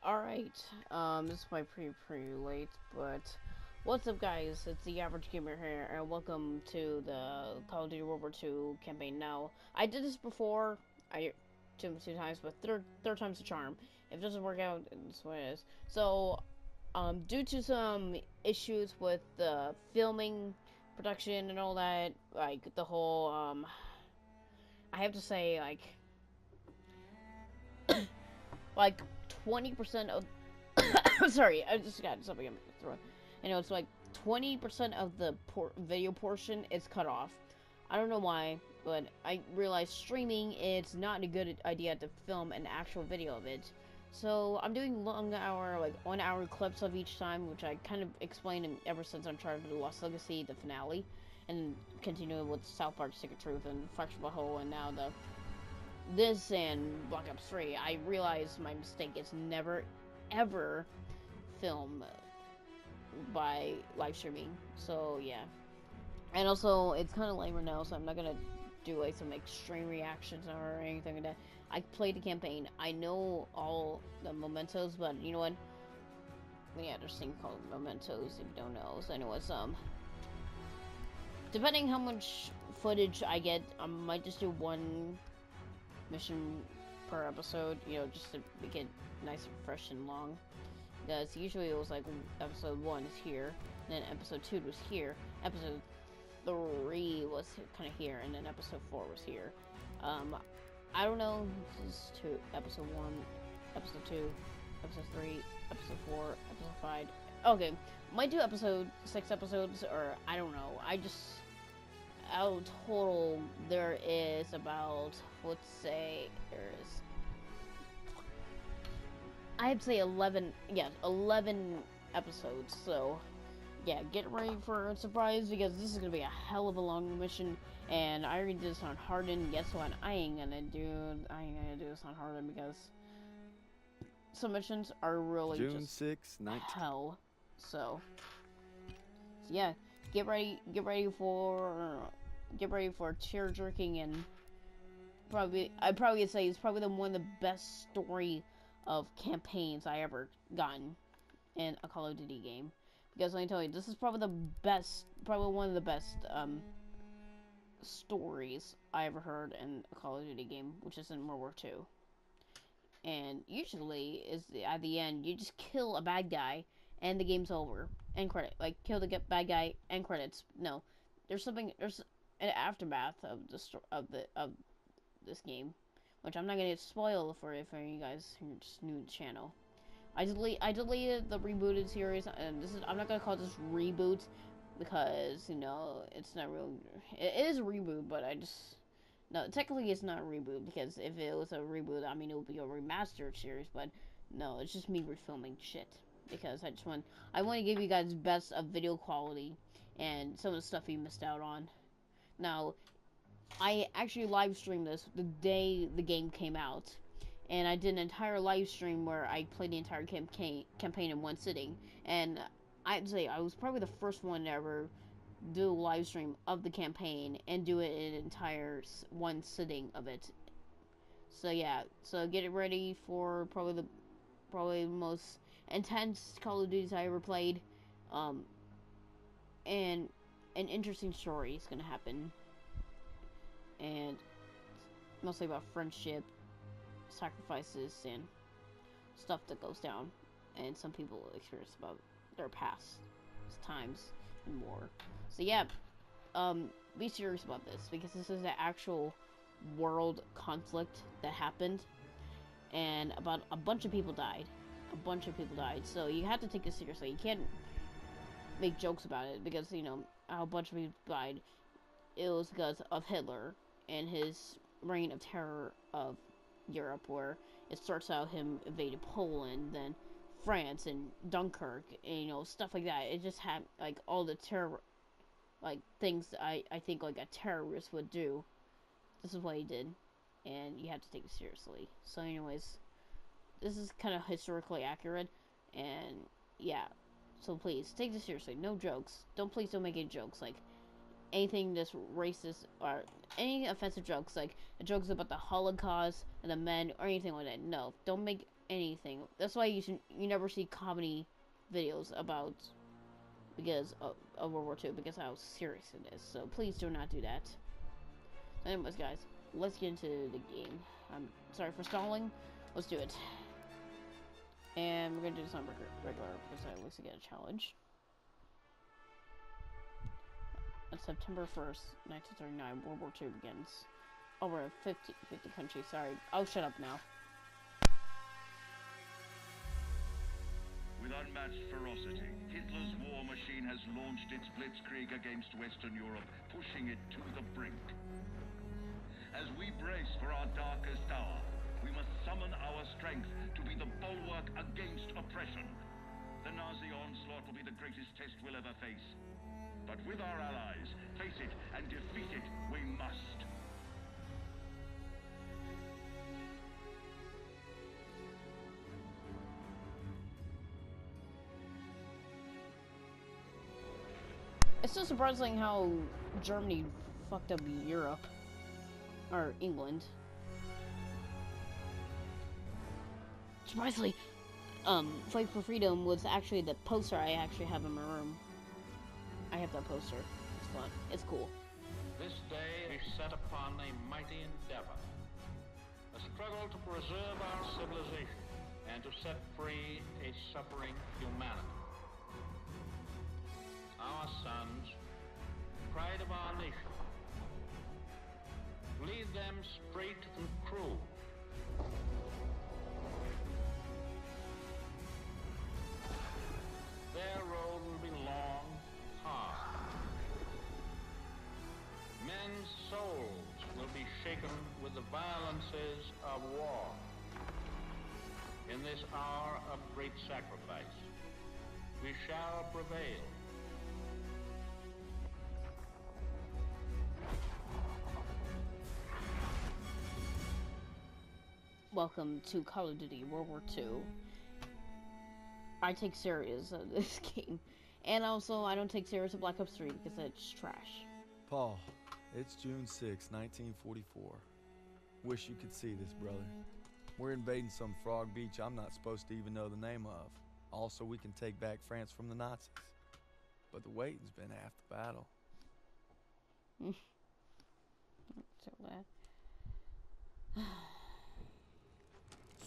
Alright, this might be pretty late, but what's up guys, it's the Average Gamer here, and welcome to the Call of Duty World War II campaign. Now, I did this before, two times, but third time's the charm. If it doesn't work out, it's what it is. So, due to some issues with the filming, production, and all that, like, the whole, I have to say, like 20% of sorry, I just got something in my throat. You know, it's like 20% of the video portion is cut off. I don't know why, but I realized streaming it's not a good idea to film an actual video of it. So I'm doing long hour, like 1 hour clips of each time, which I kind of explained ever since I'm trying to do Lost Legacy, the finale, and continuing with South Park Secret Truth and Fractured Butthole, and now this and Black Ops 3, I realized my mistake is never, ever film by live streaming. So, yeah. And also, it's kind of lame right now, so I'm not gonna do, like, some extreme reactions or anything like that. I played the campaign. I know all the mementos, but you know what? Yeah, there's things called mementos if you don't know. So, anyways, depending how much footage I get, I might just do one mission per episode, you know, just to make it nice and fresh and long. Because usually it was like episode 1 is here, then episode 2 was here, episode 3 was kind of here, and then episode 4 was here. I don't know, this is episode 1, episode 2, episode 3, episode 4, episode 5. Okay, might do episode 6 episodes, or I don't know. Out total, there is about, let's say, I'd say 11 episodes, so, yeah, get ready for a surprise, because this is gonna be a hell of a long mission, and I already did this on Harden. Guess what, I ain't gonna do this on Harden, because some missions are really June just 6, hell, so, yeah, get ready for tear jerking, and I'd probably say it's probably one of the best story of campaigns I ever gotten in a Call of Duty game. Because let me tell you, this is probably one of the best stories I ever heard in a Call of Duty game, which is in World War II. And usually, at the end, you just kill a bad guy and the game's over. End credit. Like, kill the bad guy, end credits. No, there's an aftermath of this game, which I'm not gonna spoil for you guys who are just new to the channel. I deleted the rebooted series, and I'm not gonna call this reboot because, you know, it's not real. It is a reboot, but no, technically it's not a reboot, because if it was a reboot, I mean, it would be a remastered series, but no, it's just me refilming shit, because I want to give you guys best of video quality and some of the stuff you missed out on. Now, I actually live streamed this the day the game came out, and I did an entire live stream where I played the entire campaign in one sitting, and I'd say I was probably the first one to ever do a live stream of the campaign and do it in an entire one sitting of it. So yeah, so get it ready for probably the most intense Call of Duties I ever played, and an interesting story is gonna happen, and mostly about friendship, sacrifices, and stuff that goes down, and some people experience about their past times and more. So yeah, be serious about this, because this is an actual world conflict that happened, and about a bunch of people died. So you have to take this seriously. You can't make jokes about it, because, you know, how a bunch of people died. It was because of Hitler and his reign of terror of Europe, where it starts out him invaded Poland, then France and Dunkirk, and, you know, stuff like that. It just had, like, all the terror, like, things I think, like, a terrorist would do. This is what he did, and you have to take it seriously. So anyways, this is kind of historically accurate, and yeah, so please take this seriously. No jokes. Please don't make any jokes, like anything that's racist or any offensive jokes, like jokes about the Holocaust and the men or anything like that. No, don't make anything. That's why you never see comedy videos about of World War II, because how serious it is. So please do not do that. So anyways, guys, let's get into the game. I'm sorry for stalling. Let's do it. And we're gonna do this on regular because I at least get a challenge. On September 1st, 1939, World War II begins. Over 50 countries. Sorry, I'll shut up now. With unmatched ferocity, Hitler's war machine has launched its blitzkrieg against Western Europe, pushing it to the brink. As we brace for our darkest hour, we must summon our strength to be the bulwark against oppression. The Nazi onslaught will be the greatest test we'll ever face. But with our allies, face it and defeat it we must. It's so surprising how Germany fucked up Europe. Or England. Surprisingly, Fight for Freedom was actually the poster I actually have in my room. I have that poster. It's fun. It's cool. This day is set upon a mighty endeavor. A struggle to preserve our civilization and to set free a suffering humanity. Our sons, pride of our nation, lead them straight and true. Their road will be long, hard. Men's souls will be shaken with the violences of war. In this hour of great sacrifice, we shall prevail. Welcome to Call of Duty World War II. I take serious this game. And also, I don't take serious of Black Ops 3 because it's trash. Paul, it's June 6, 1944. Wish you could see this, brother. We're invading some frog beach I'm not supposed to even know the name of. Also, we can take back France from the Nazis. But the waiting's been half the battle. So glad.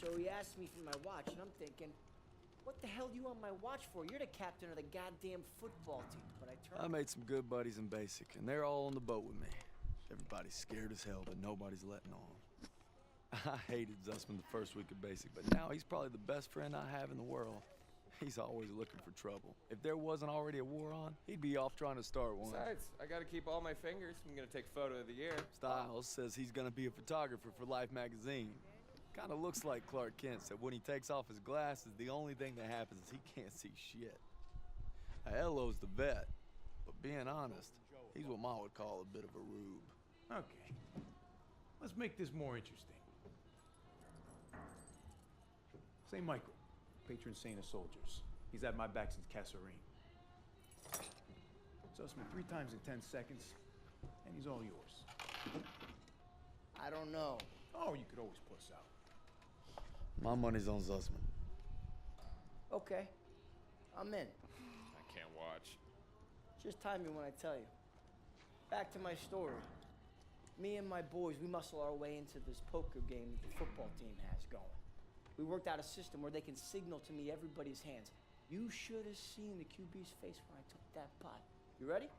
So he asked me for my watch, and I'm thinking, what the hell do you want my watch for? You're the captain of the goddamn football team. But I made some good buddies in basic, and they're all on the boat with me. Everybody's scared as hell, but nobody's letting on. I hated Zussman the first week of basic, but now he's probably the best friend I have in the world. He's always looking for trouble. If there wasn't already a war on, he'd be off trying to start one. Besides, I gotta keep all my fingers. I'm gonna take photo of the year. Styles says he's gonna be a photographer for Life magazine. Kinda looks like Clark Kent said when he takes off his glasses, the only thing that happens is he can't see shit. Hello's the vet, but being honest, he's what Ma would call a bit of a rube. Okay, let's make this more interesting. St. Michael, patron saint of soldiers. He's had my back since Kasserine. Sussman 3 times in 10 seconds, and he's all yours. I don't know. Oh, you could always puss out. My money's on Zussman. Okay, I'm in. I can't watch. Just time me when I tell you. Back to my story. Me and my boys, we muscle our way into this poker game that the football team has going. We worked out a system where they can signal to me everybody's hands. You should have seen the QB's face when I took that pot. You ready?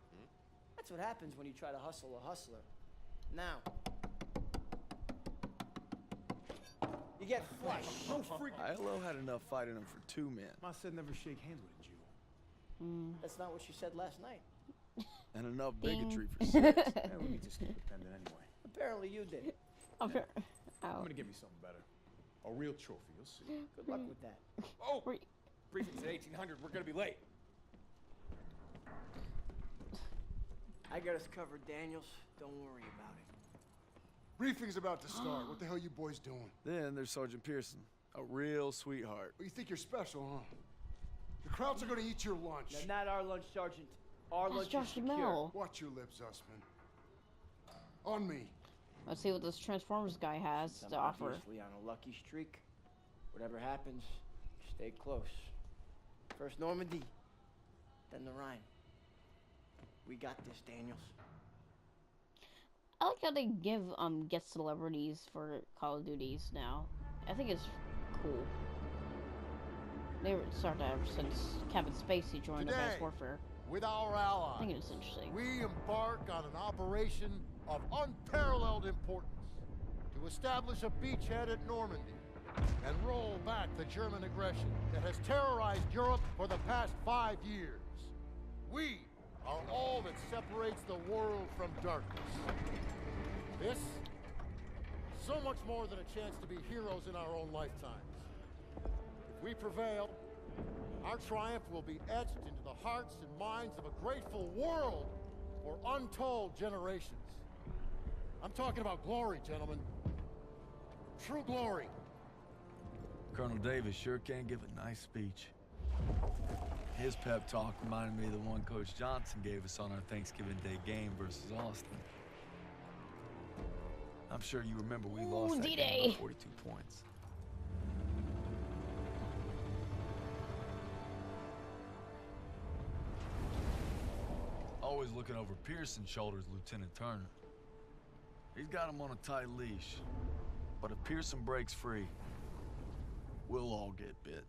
That's what happens when you try to hustle a hustler. Now, you get flushed. No freak. Hello had enough fight in him for 2 men. Ma said never shake hands with a Jew. That's not what she said last night. And enough Ding. bigotry for 6. Yeah, we need to skip the pendant anyway. Apparently you did. I'm gonna give you something better. A real trophy, you'll see. Good luck with that. Oh! Were- Briefing's at 1800. We're gonna be late. I got us covered, Daniels. Don't worry about it. Briefing's about to start. What the hell you boys doing? Then there's Sergeant Pearson, a real sweetheart. Well, you think you're special, huh? The Krauts are gonna eat your lunch. Now, not our lunch, Sergeant. Our That's lunch Josh is secure. Duhamel. Watch your lips, Zussman. On me. Let's see what this Transformers guy has I'm to offer. obviously on a lucky streak. Whatever happens, stay close. First Normandy, then the Rhine. We got this, Daniels. I like how they give guest celebrities for Call of Duties now. I think it's cool. They started ever since Kevin Spacey joined Advanced Warfare. With our I allies, think it's interesting. we embark on an operation of unparalleled importance to establish a beachhead at Normandy and roll back the German aggression that has terrorized Europe for the past 5 years. We are all that separates the world from darkness. This, so much more than a chance to be heroes in our own lifetimes. If we prevail, our triumph will be etched into the hearts and minds of a grateful world for untold generations. I'm talking about glory, gentlemen. True glory. Colonel Davis sure can give a nice speech. His pep talk reminded me of the one Coach Johnson gave us on our Thanksgiving Day game versus Austin. I'm sure you remember we lost that game by 42 points. Always looking over Pearson's shoulders, Lieutenant Turner. He's got him on a tight leash. But if Pearson breaks free, we'll all get bit.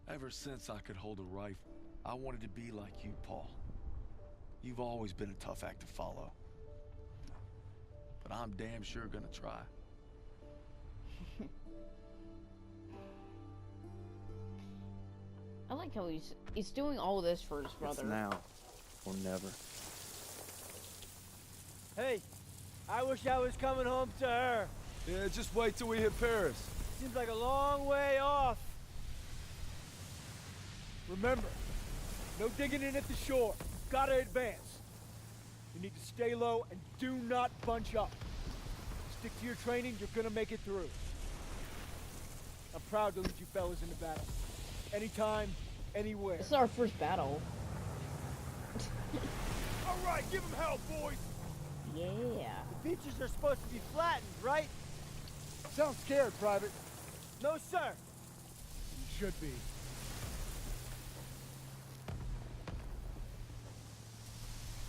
Ever since I could hold a rifle, I wanted to be like you, Paul. You've always been a tough act to follow. But I'm damn sure gonna try. I like how he's doing all this for his brother. It's now or never. Hey, I wish I was coming home to her. Yeah, just wait till we hit Paris. Seems like a long way off. Remember, no digging in at the shore. You've gotta advance. You need to stay low and do not bunch up. Stick to your training, you're gonna make it through. I'm proud to lead you fellas into battle. Anytime, anywhere. This is our first battle. All right, give them hell, boys! Yeah. The beaches are supposed to be flattened, right? Sounds scared, Private. No, sir. You should be.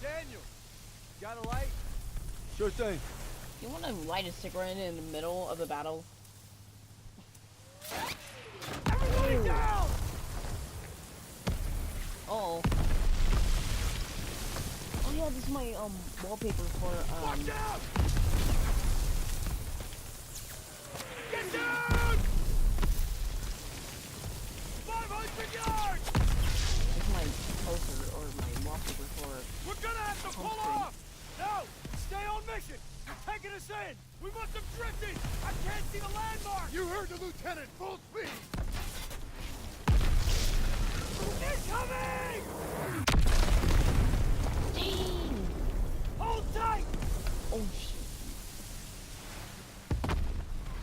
Daniel, got a light? Sure thing. You want to light a cigarette in the middle of the battle? Everybody down! Oh. Oh yeah, this is my wallpaper for Watch out! Get down! 500 yards! this is my poster or my wallpaper for We're gonna have to pull off! No! Stay on mission! You're taking us in! We must have drifted! I can't see the landmark! You heard the lieutenant. Full speed. Incoming! Dang! Hold tight! Oh shit.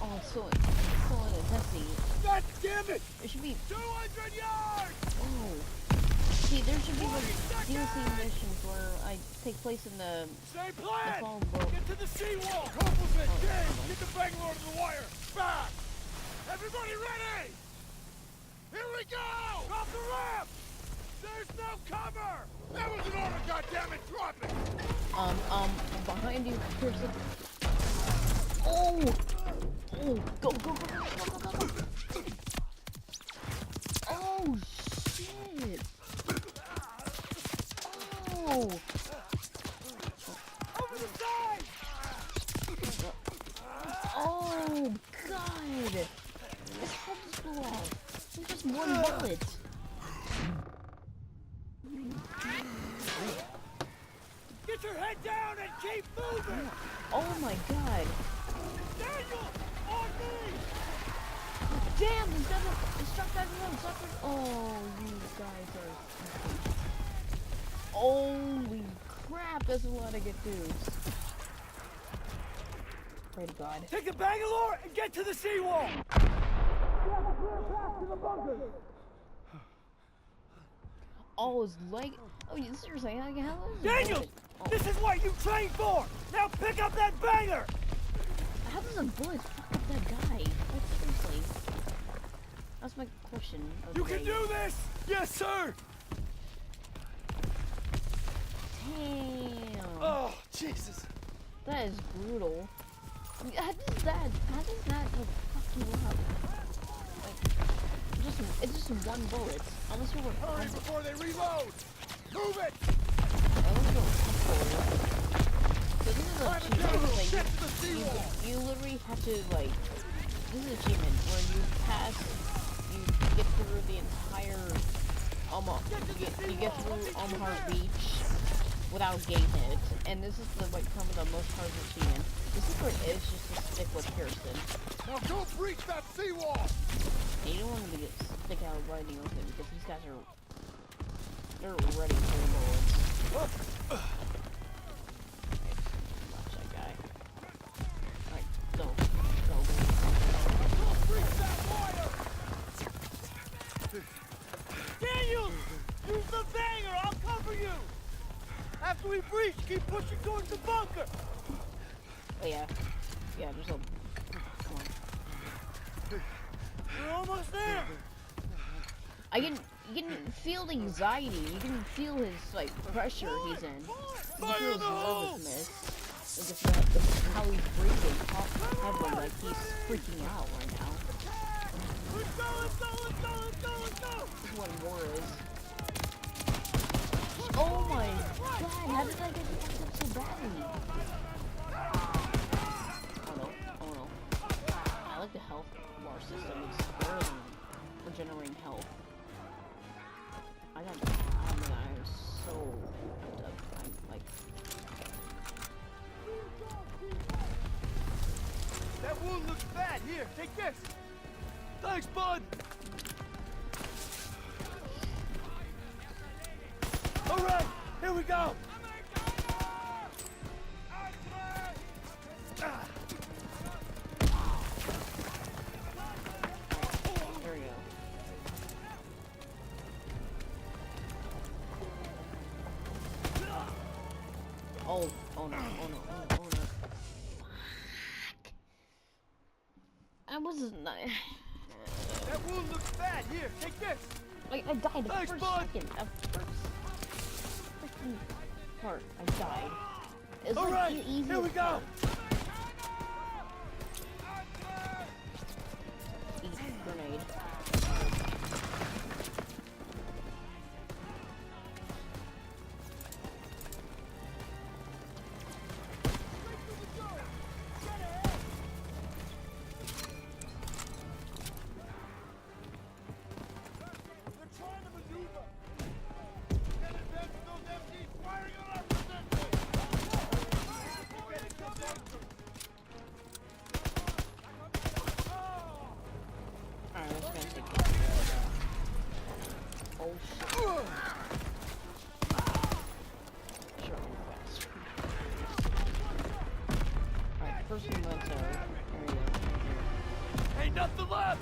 Oh, so intensity. God damn it! It should be 200 yards! oh. See, there should be 20 like DLC seconds! missions where I take place in the Same plan! phone boat. Get to the seawall! Corporals and James, get the Bangalore to the wire! Fast! Everybody ready! Here we go! Drop the ramp! There's no cover! That was an order, goddammit! Drop it! Behind you, person. Oh! Oh, go, go, go, go, go, go, go, go. Oh, shit! Oh! Over the side! Oh, God! His head just blew off. It was just one bullet. Get your head down and keep moving! Oh my God! Daniel! On me! Damn! He's got a struck that one. Oh, you guys are. Holy crap! That's a lot of good dudes. Pray to God. Take the Bangalore and get to the seawall! We have a clear path to the bunker! Oh, his leg. Oh, you seriously? How is it? Daniels! Oh, This is what you trained for! Now pick up that banger! how does a bullet fuck up that guy? Like, seriously. That's my question. You can do this! Yes, sir! Damn. Oh, Jesus. That is brutal. How does that like, fuck you up? Like, it's just one bullet. Unless you were Hurry before they reload! Move it! So this is a achievement, like, you literally have to, like, this is an achievement where you get through the entire, you get through Omaha Beach without getting hit, and this is the, like, some of the most hard achievement. The secret is just to stick with Pearson. Now don't breach that seawall! And you don't want him to stick out right in the open, because these guys are, they're ready for the bullets. Watch that guy. Alright, go. Daniels! Use the banger! I'll cover you! After we breach, keep pushing towards the bunker! Oh yeah. Yeah, there's a... Come on. We're almost there! You can feel the anxiety. You can feel his, like, pressure he's in. You can feel his nervousness. Like, how he's breathing. Heavily, like, he's freaking out right now. Let's go! This is what war is. Oh my god, how did I get fucked up so badly? Oh no. I like the health bar system. It's better than regenerating health. I am so fucked up. I'm like... That wound looks bad. Here, take this! Thanks, bud! Alright, here we go! There we go. Oh no. Fuck. I wasn't... That wound looks bad. Here, take this! I died the Thanks, first bud. second. The first freaking part. I died. It's All like right, the easiest here we go. part. Eat grenade. Alright, let's finish the game. Oh shit. Sure, fast. Alright, first memento. There we go. Ain't nothing left!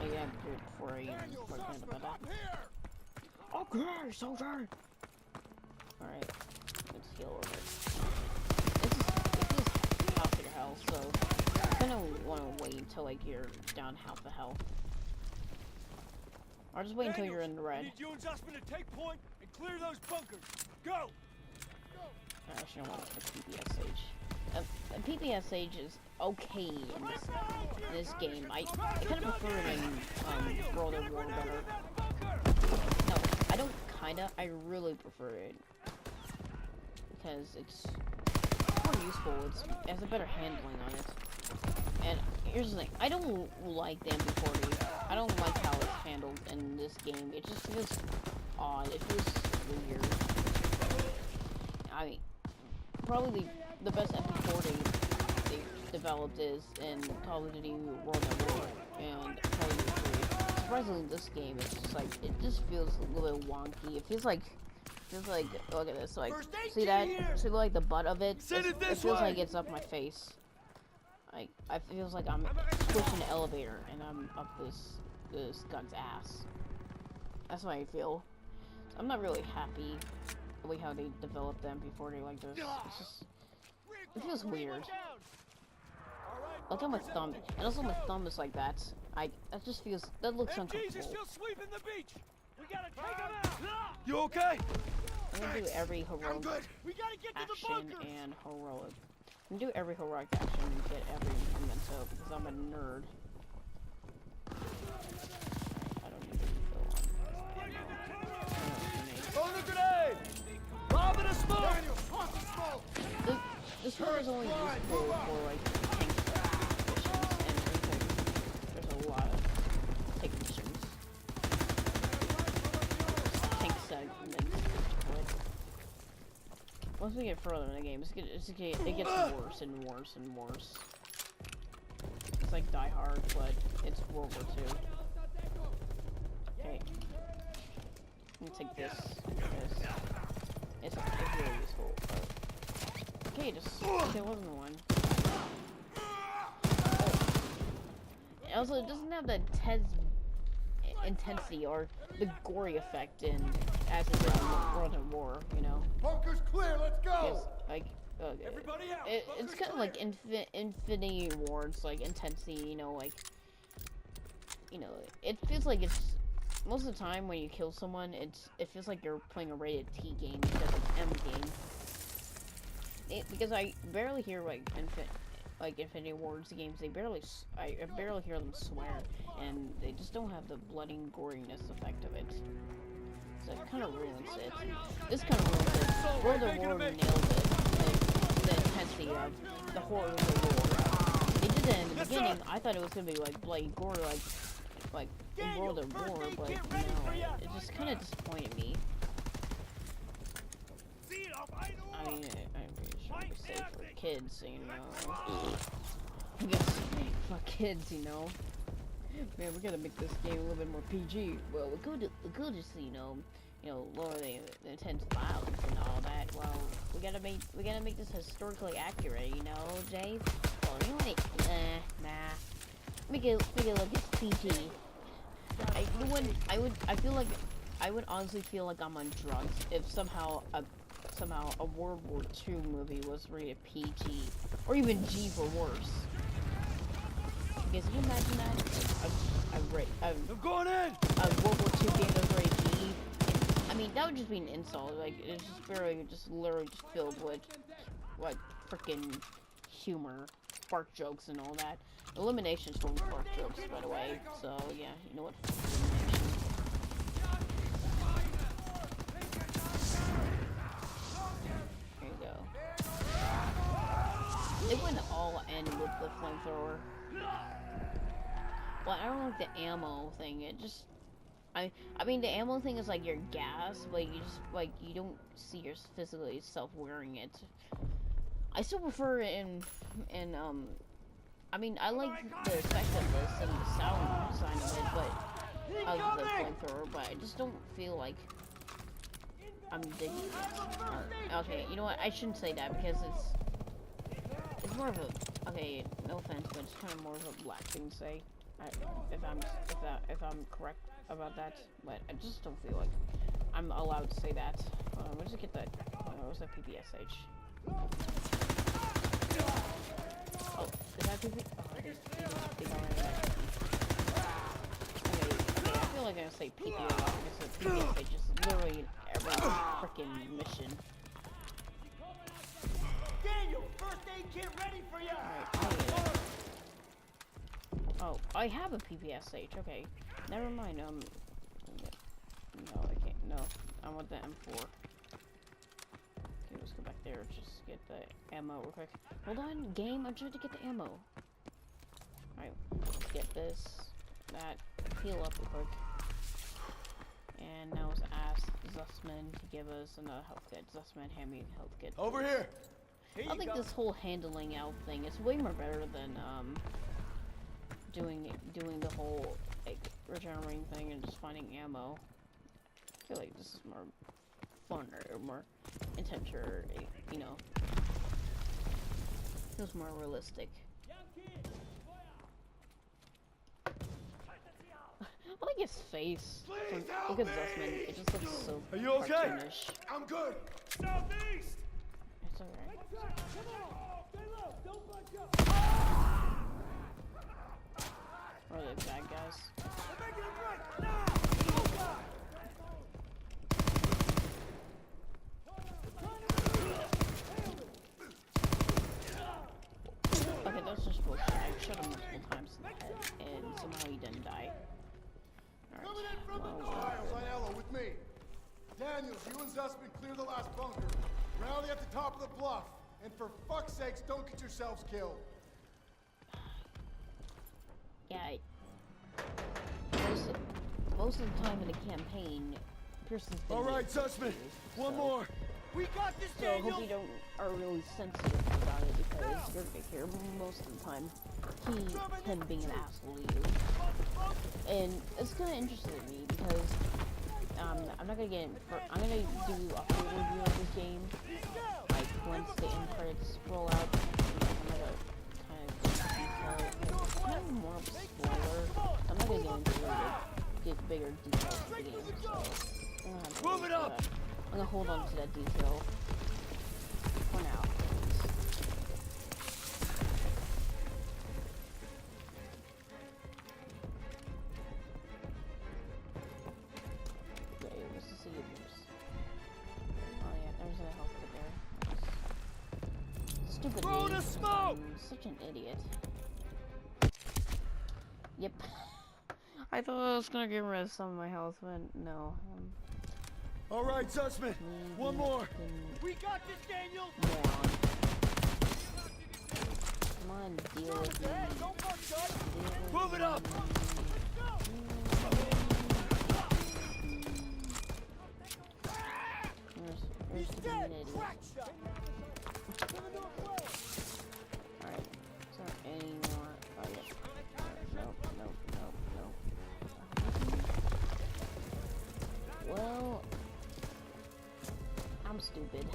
Oh yeah, do it before I forget about that. Okay, soldier! Alright, let's heal over it. This is half your health, so you're gonna wanna wait until like you're down half the health. Or just wait until you're in the red. Need you and Zussman to take point and clear those bunkers. Go! I actually don't want the PPSH. The PPSH is okay in this game. I kind of prefer it in World of War better. No, I don't kinda. I really prefer it because it's more useful. It has a better handling on it. And here's the thing: I don't like the MP40. I don't like how it's handled in this game. It just feels odd. It feels weird. I mean, probably the best MP40 they've developed is in Call of Duty World at War and Call of Duty 3. Surprisingly, this game is just like, it just feels a little bit wonky. It feels like, look at this, like, see that? See like the butt of it? It feels like it's up my face. Like, it feels like I'm squishing an elevator and I'm up this gun's ass. That's how I feel. I'm not really happy the way how they developed them before they like this. It's just, it feels weird. Look at my thumb, and also my thumb is like that. That just feels, that looks uncomfortable. still sweeping the beach. We gotta take him out. You okay? I'm gonna do every heroic We gotta get to the action bunkers. and heroic. I'm gonna do every heroic action and get every memento because I'm a nerd. I don't need to go on. Throw the grenade. Lob it a smoke. This part is only useful for like tank missions and there's a lot of tank missions. Tank segments. Once we get further in the game, it gets worse and worse and worse. It's like Die Hard, but it's World War II. Okay. Let me take this. It's really useful. Okay, there wasn't one. Oh. Also, it doesn't have the intense intensity or the gory effect as it did in World at War, you know. Bunker's clear, let's go! Like, Everybody out. it's kind of like Infinity War. It's like intensity, you know, like, you know, it feels like it's most of the time when you kill someone, it feels like you're playing a rated T game instead of an M game. Because I barely hear like Infinity Ward's games. I barely hear them swear, and they just don't have the bloody and goriness effect of it. So it kind of ruins it. This kind of ruins it. World of War nailed it. The intensity of the horror of the war. They did that in the beginning. I thought it was gonna be like bloody gore, like in World of War, but no, it just kind of disappointed me. I mean, I'm pretty sure it's safe for kids, you know. I guess for kids, you know. Man, we gotta make this game a little bit more PG. Well, we could just, you know, lower the intense violence and all that. Well, we gotta make this historically accurate, you know, Jay. Well, you know what? Nah. Make it look it's PG. I would honestly feel like I'm on drugs if somehow a World War II movie was rated PG, or even G for worse. Because can you imagine that? I'm going in. A World War II game that's rated G. I mean, that would just be an insult. Like, it's just literally just filled with, like, freaking humor, fart jokes and all that. Elimination's from fart jokes, by the way. So yeah, you know what? There you go. It wouldn't all end with the flamethrower. Well, I don't like the ammo thing. It just, I mean, the ammo thing is like your gas, but you just you don't see your physically self wearing it. I still prefer it in I mean, I like the effect of this and the sound design of it, but of the flamethrower, but I just don't feel like I'm digging it. Okay, you know what? I shouldn't say that because it's more of a, okay, no offense, but it's kind of more of a black thing to say. If I'm correct about that, but I just don't feel like I'm allowed to say that. We'll just get that. What's that PPSH? Oh, is that PP? Oh, it is. Okay, I feel like I'm gonna say PP a lot because PPSH is literally every freaking mission. Daniel, first aid kit ready for you. Alright, oh, I have a PPSH. Okay, never mind. No, I can't. No, I want the M4. Okay, let's go back there. Just get the ammo real quick. Hold on, game. I'm trying to get the ammo. Alright, let's get this, that, heal up real quick. And now let's ask Zussman to give us another health kit. Zussman, hand me a health kit. Over here. I think this whole handling out thing is way more better than doing the whole like regenerating thing and just finding ammo. I feel like this is more fun or more intense or you know, feels more realistic. I like his face. Look at Zussman. It just looks so Are you okay? cartoonish. I'm good. Southeast! It's alright. Or the bad guys. Okay, that's just bullshit. I shot him multiple times in the head, and somehow he didn't die. Coming in from the north. Miles, Aiello, with me. Daniels, you and Zussman clear the last bunker. Rally at the top of the bluff. And for fuck's sakes, don't get yourselves killed. Yeah, most of the time in the campaign, Pearson's been All right, Zussman. One more. We got this, So I Daniel! hope you are really sensitive about it because you're gonna hear most of the time him being an asshole to you. And it's kind of interesting to me because I'm not gonna get I'm gonna do a full review of this game, like once the end credits roll out. I'm gonna kind of detail. It's kind of more of a spoiler. I'm not gonna get into get bigger details of the game. So I'm gonna have to Move it up! I'm gonna hold on to that detail for now. Okay, what's the city news? Oh yeah, there's a health kit there. Stupid Throw me. the smoke! I'm such an idiot. Yep. I thought I was gonna get rid of some of my health, but no. All right, Zussman. One more. We got this, Daniel! Moron. Come on, deal with me. Don't fuck up! Move it up. Where's the community? Alright, is there any more? Oh, yeah. Nope. Well, I'm stupid.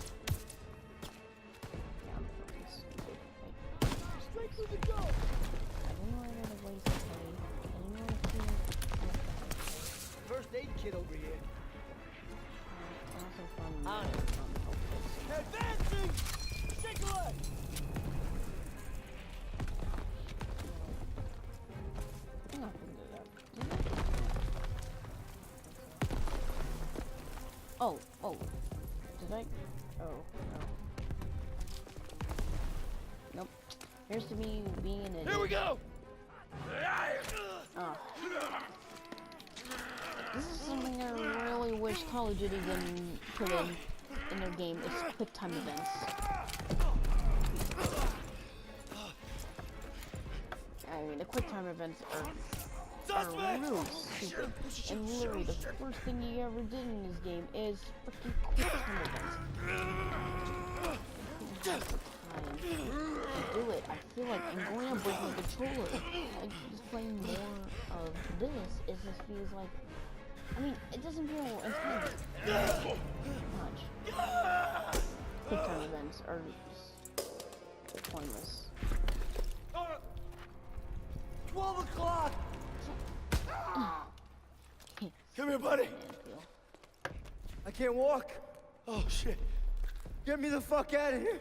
Yeah, I'm fucking stupid. Wait. Straight through the door! I don't know where to waste play. I don't know if you... First aid kit over here. Also fun. Advancing! Shake a leg! I'm not gonna do that. Oh. Did I? Oh, no. Nope. Here's to me being an idiot. Here we go. Oh. This is something I really wish Call of Duty didn't put in their game. It's quick time events. I mean, the quick time events are really stupid. And literally, the first thing you ever did in this game is freaking quick time events. Time to do it. I feel like I'm going to break my controller. Like, just playing more of this, it just feels like. I mean, it doesn't feel as much. Quick time events are just pointless. 12 o'clock! Come here, buddy. I can't walk. Oh shit. Get me the fuck out of here.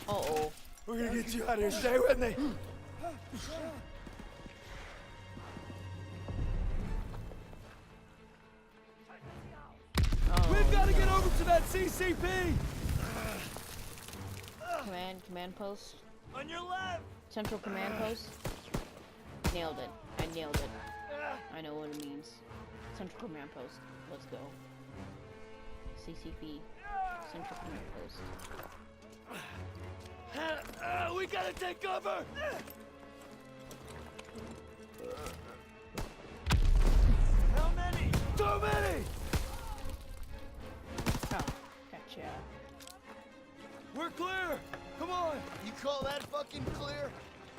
Uh-oh. We're gonna get you out of here. Stay with me. We've got to get over to that CCP. Command post. On your left! Central command post. Nailed it. I nailed it. I know what it means. Central command post. Let's go. CCP. Central command post. We gotta take cover. How many? Too many. Oh, gotcha. We're clear. Come on. You call that fucking clear?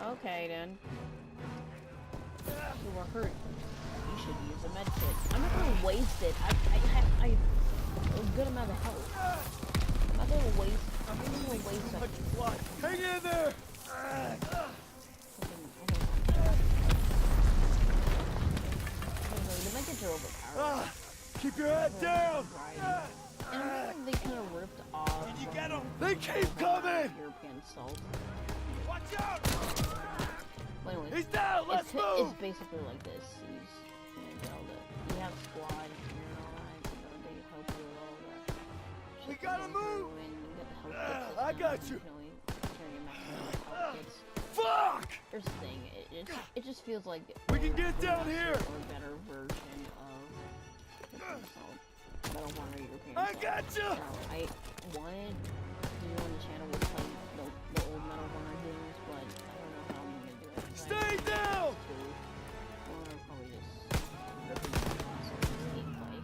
Okay then. You were hurt. You should use a med kit. I'm not gonna waste it. I have a good amount of health. I'm not gonna waste it. Hang in there. Keep your head down! And I feel like they kind of ripped off. Did you get him? They keep coming! European salt. Watch out! But anyways, He's down! Let's move! it's basically like this. You have squad and all that. You know, they help you with all that. We gotta move! And you get the health kits I got and, you. know, you turn your maximum health kits. Fuck! Here's the thing. It just feels like We can get down here! or a better version of European salt. Metal Warner European I salt. got you! Now, I wanted to do on the channel with like the old Metal Warner games, but I don't know how I'm gonna do it. Stay down! Or probably just ripping gameplay.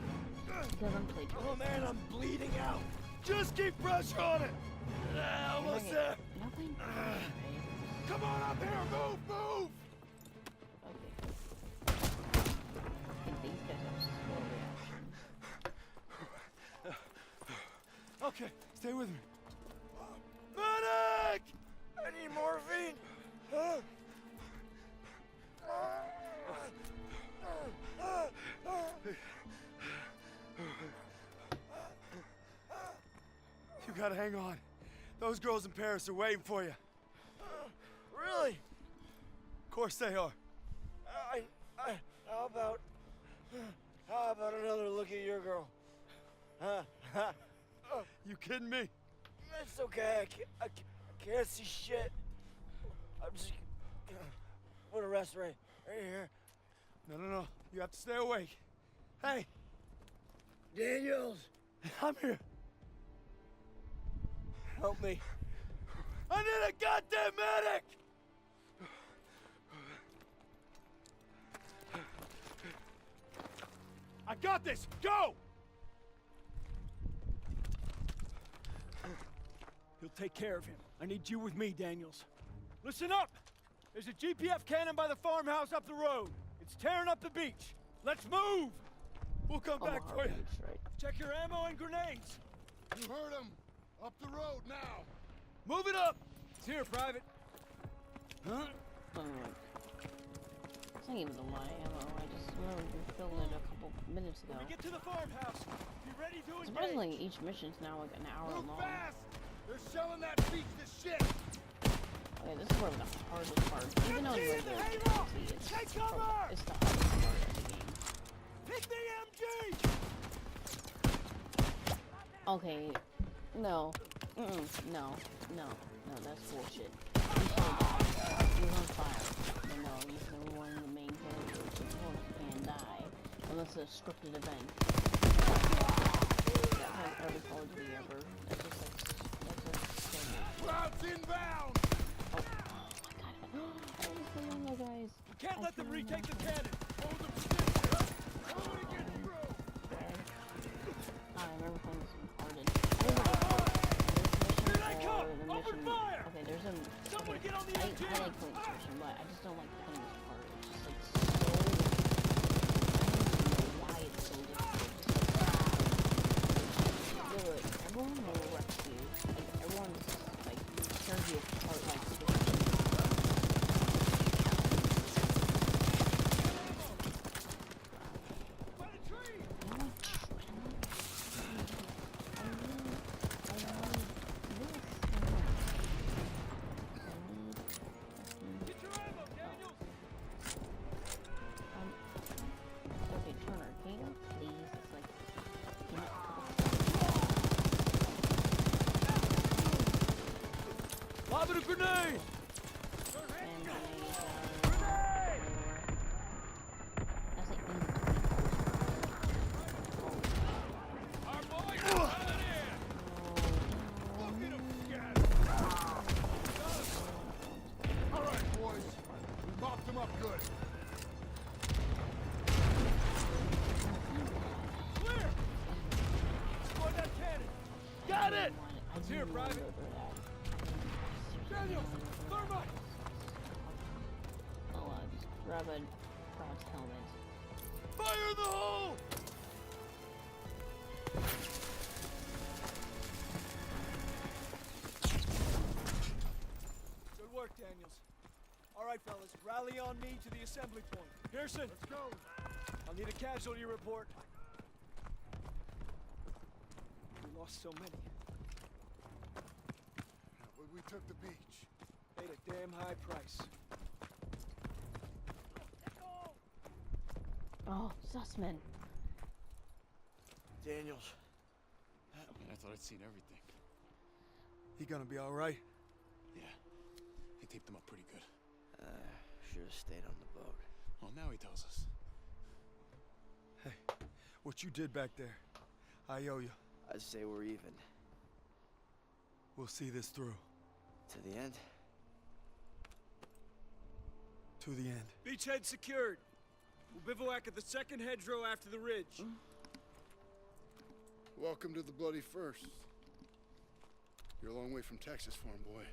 Because I'm played Oh man, I'm bleeding out. Just keep pressure on it. Almost there. Nothing. Come on up here, move, move! Okay. I think these guys have slow reaction. Okay, stay with me. Medic! I need morphine. You gotta hang on. Those girls in Paris are waiting for you. Really? Of course they are. How about another look at your girl? You kidding me? It's okay. I can't see shit. I'm just gonna rest right here. No. You have to stay awake. Hey, Daniels, I'm here. help me. I need a goddamn medic! I got this! Go! He'll take care of him. I need you with me, Daniels. Listen up! There's a GPF cannon by the farmhouse up the road. It's tearing up the beach. Let's move! We'll come back for you. Right. Check your ammo and grenades. You heard him. Up the road now. Move it up! It's here, Private. Huh? It's not even the lie ammo. I just remember we filmed it a couple minutes ago. When we get to the farmhouse, be ready to engage. Surprisingly, each mission's now like an hour Move long. fast! They're shelling that beach to shit! Okay, this is one of the hardest parts. Even though it's regular difficulty, it's the hardest part of the game. Hit the MG! Okay, no. No, that's bullshit. He's on fire. No, he's the one of the main characters. Of course, can't die. Unless it's a scripted event. That has every Call of Duty ever. That's just like, Routes inbound! oh my god. I was the younger guys. You can't let them retake the cannon. Hold the position! Nobody get through! I remember playing this one hardened. I don't know Here they come! the Open mission. fire! Okay, there's a. Someone Okay, get on the I MG! like playing this mission, but I just don't like playing this part. It's just like so. I don't even know why it's so difficult. Everyone will wreck you. Like everyone's like tears you apart like switches. By the tree! Get your ammo, Daniels! Okay, Turner, can you please? It's like, can you Lob it a grenade! and grenades that's like Our boys are coming in! Look at them scatter! All right, boys. We mopped them up good. Clear! Destroy that cannon! Got it! It's here, Private. Daniels! Thermite! I'll just grab a Frost helmet. Fire in the hole! Good work, Daniels. All right, fellas, rally on me to the assembly point. Pearson, Let's go. I'll need a casualty report. lost so many. But we took the beach. Paid a damn high price. Oh, Sussman. Daniels. I thought I'd seen everything. He gonna be all right? Yeah. He taped him up pretty good. Should have stayed on the boat. Well, now he tells us. Hey, what you did back there, I owe you. I say we're even. We'll see this through. To the end? To the end. Beachhead secured. We'll bivouac at the second hedgerow after the ridge. Welcome to the Bloody First. You're a long way from Texas, farm boy.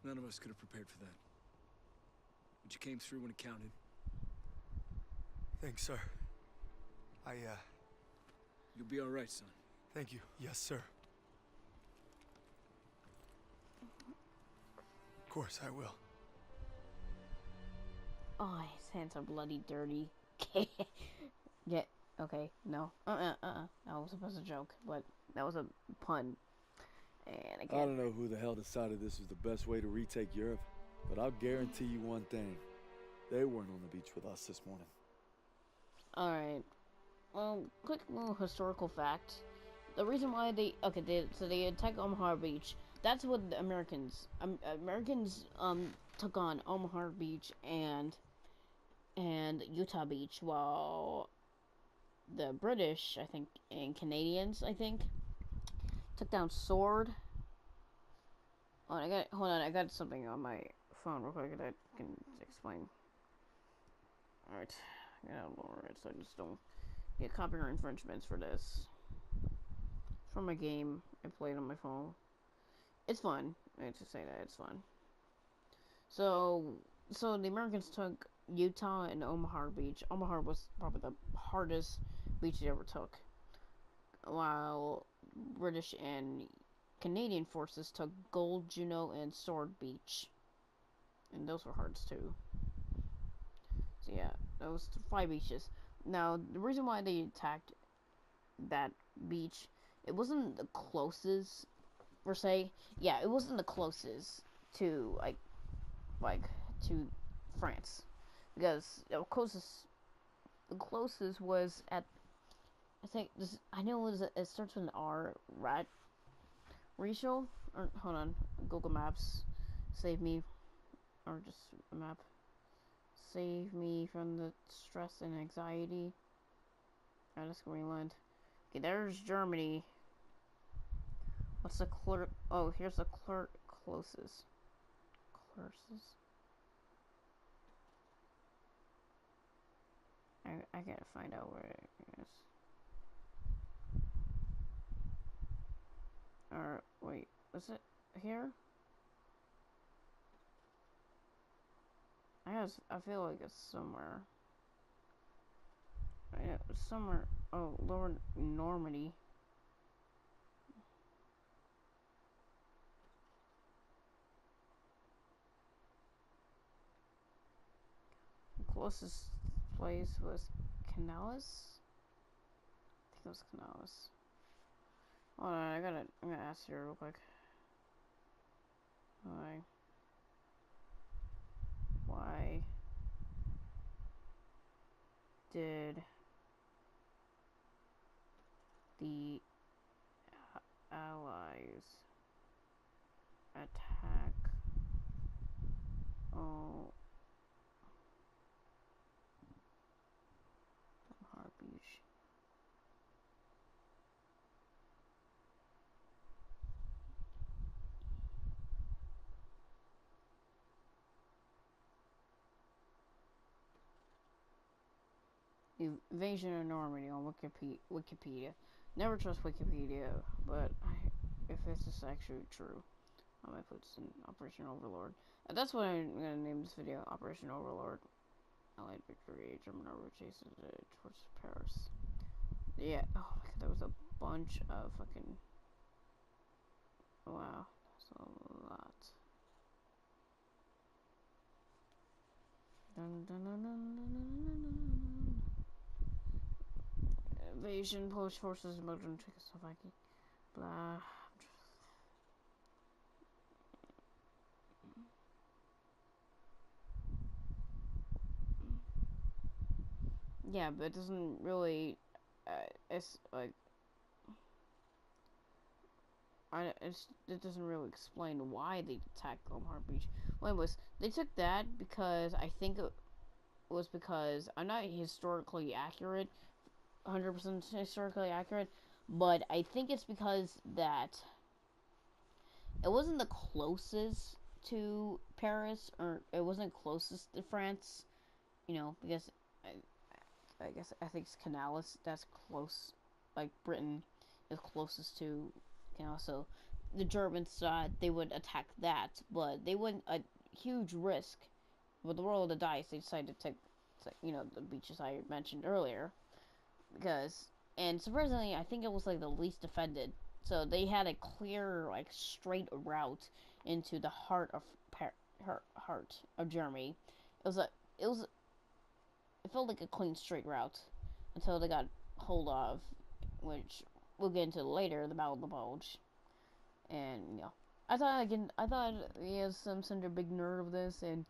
None of us could have prepared for that. But you came through when it counted. Thanks, sir. You'll be all right, son. Thank you. Yes, sir. Of course I will. Oh, his hands are bloody dirty. Yeah, okay, no. That was supposed to joke, but that was a pun. And I again, don't know who the hell decided this was the best way to retake Europe, but I'll guarantee you one thing. They weren't on the beach with us this morning. alright. Well, quick little historical fact. The reason why they attacked Omaha Beach. That's what the Americans took on Omaha Beach and Utah Beach, while the British, I think, and Canadians, I think, took down Sword. Oh, hold on, I got something on my phone real quick that I can explain. Alright, I gotta lower it so I just don't get copyright infringements for this. It's from a game I played on my phone. It's fun. I have to say that it's fun. So the Americans took Utah and Omaha Beach. Omaha was probably the hardest beach they ever took, while British and Canadian forces took Gold, Juno, and Sword Beach, and those were hard too. So yeah, those 5 beaches. Now, the reason why they attacked that beach, it wasn't the closest, per se. Yeah, it wasn't the closest to, like to France. Because the closest was at, I think, I know it starts with an R, Rachel? Or, hold on, Google Maps, save me, or just a map. Save me from the stress and anxiety. Out of Greenland. Okay, there's Germany. What's the oh, here's the closest. Closest. I gotta find out where it is. Or, wait, is it here? I feel like it's somewhere. It's somewhere. Oh, Lower Normandy. The closest place was Canales. I think it was Canales. Hold on, I'm gonna ask you real quick. Why did the Allies attack Omaha Beach? Invasion of Normandy on Wikipedia. Never trust Wikipedia, but if this is actually true, I might put this in Operation Overlord. That's what I'm gonna name this video, Operation Overlord. Allied victory, German army chases it towards Paris. Yeah, oh my god, there was a bunch of fucking... Wow, that's a lot. Invasion, Polish forces, Belgium, Czechoslovakia, blah. Yeah, but it doesn't really. It's like. It doesn't really explain why they attacked Omaha Beach. Well, anyways, they took that because I think it was because I'm not historically accurate, 100% historically accurate, but I think it's because that it wasn't the closest to Paris, or it wasn't closest to France, because I guess I think it's Canalis that's close, like Britain is closest to Canal, so the Germans thought they would attack that, but they wouldn't a huge risk. With the roll of the dice, they decided to take, the beaches I mentioned earlier, and surprisingly, I think it was like the least defended. So they had a clear, like straight route into the heart of Germany. It was it felt like a clean straight route until they got hold of, which we'll get into later, the Battle of the Bulge. And I thought some sort of big nerd of this, and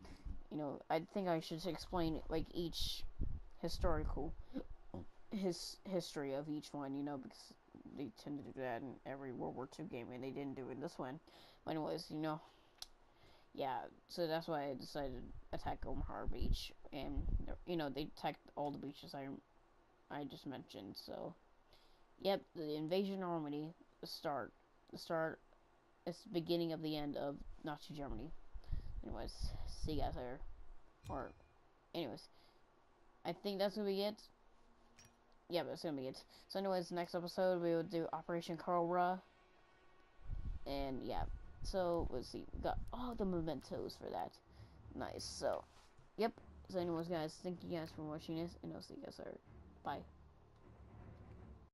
I think I should explain like each historical history of each one, because they tend to do that in every World War II game, and they didn't do it in this one. But anyways, yeah, so that's why I decided to attack Omaha Beach, and they attacked all the beaches I just mentioned. So, yep, the invasion of Normandy, the start, it's the beginning of the end of Nazi Germany. Anyways, see you guys later. Or, anyways, I think that's gonna be it. Yeah, but it's gonna be it. So, anyways, next episode we will do Operation Cobra, and yeah. So, let's see. We got all the mementos for that. Nice. So, yep. So, anyways, guys, thank you guys for watching this, and I'll see you guys later. Bye.